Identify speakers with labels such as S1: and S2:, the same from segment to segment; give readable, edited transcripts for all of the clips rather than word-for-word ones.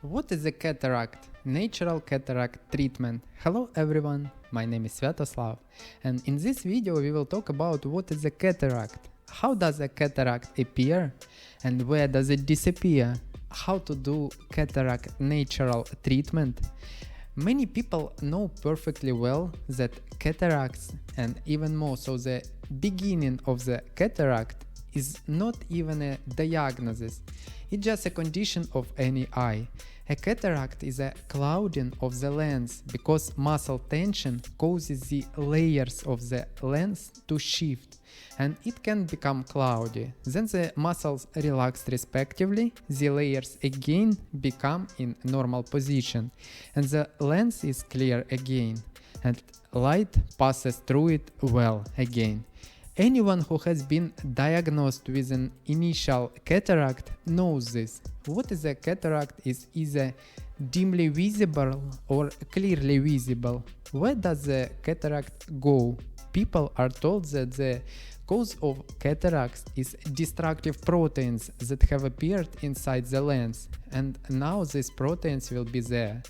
S1: What is a cataract? Natural cataract treatment. Hello everyone, my name is Sviatoslav, and in this video we will talk about what is a cataract, how does a cataract appear and where does it disappear, how to do cataract natural treatment. Many people know perfectly well that cataracts, and even more so the beginning of the cataract, is not even a diagnosis, it's just a condition of any eye. A cataract is a clouding of the lens because muscle tension causes the layers of the lens to shift and it can become cloudy. Then the muscles relax respectively, the layers again become in normal position and the lens is clear again and light passes through it well again. Anyone who has been diagnosed with an initial cataract knows this. What is a cataract is either dimly visible or clearly visible. Where does the cataract go? People are told that the cause of cataracts is destructive proteins that have appeared inside the lens, and now these proteins will be there.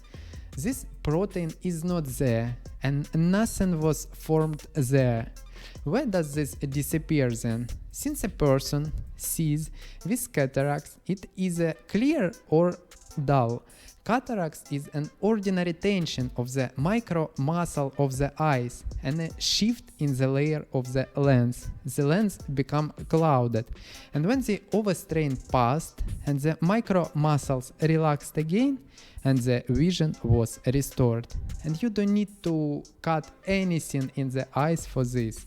S1: This protein is not there, and nothing was formed there. Where does this disappear then? Since a person sees with cataracts, it is clear or dull. Cataracts is an ordinary tension of the micro muscle of the eyes and a shift in the layer of the lens. The lens become clouded, and when the overstrain passed and the micro muscles relaxed again, and the vision was restored. And you don't need to cut anything in the eyes for this.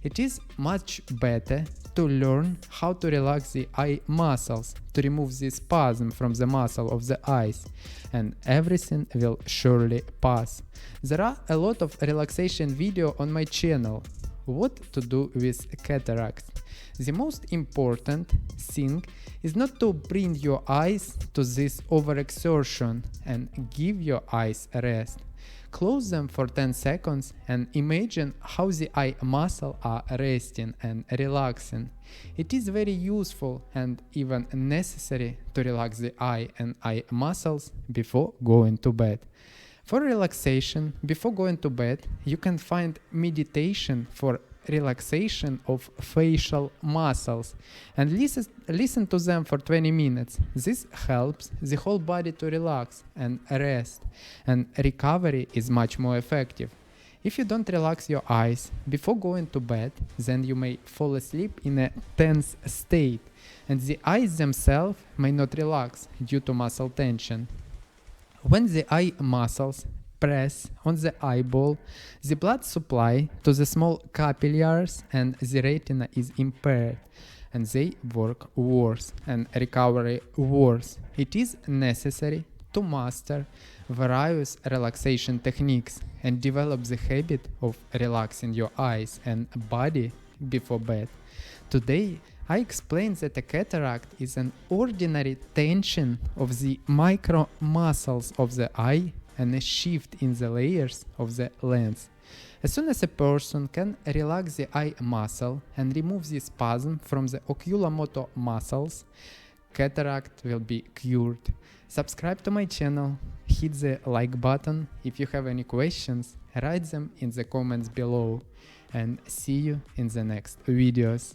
S1: It is much better to learn how to relax the eye muscles, to remove the spasm from the muscle of the eyes, and everything will surely pass. There are a lot of relaxation video on my channel. What to do with cataracts? The most important thing is not to bring your eyes to this overexertion and give your eyes a rest. Close them for 10 seconds and imagine how the eye muscle are resting and relaxing. It is very useful and even necessary to relax the eye and eye muscles before going to bed. For relaxation, before going to bed, you can find meditation for relaxation of facial muscles and listen to them for 20 minutes. This helps the whole body to relax and rest, and recovery is much more effective. If you don't relax your eyes before going to bed, then you may fall asleep in a tense state and the eyes themselves may not relax due to muscle tension. When the eye muscles press on the eyeball, the blood supply to the small capillaries and the retina is impaired and they work worse and recovery worse. It is necessary to master various relaxation techniques and develop the habit of relaxing your eyes and body before bed. Today I explain that a cataract is an ordinary tension of the micro muscles of the eye and a shift in the layers of the lens. As soon as a person can relax the eye muscle and remove the spasm from the oculomotor muscles, cataract will be cured. Subscribe to my channel, hit the like button. If you have any questions, write them in the comments below, and see you in the next videos.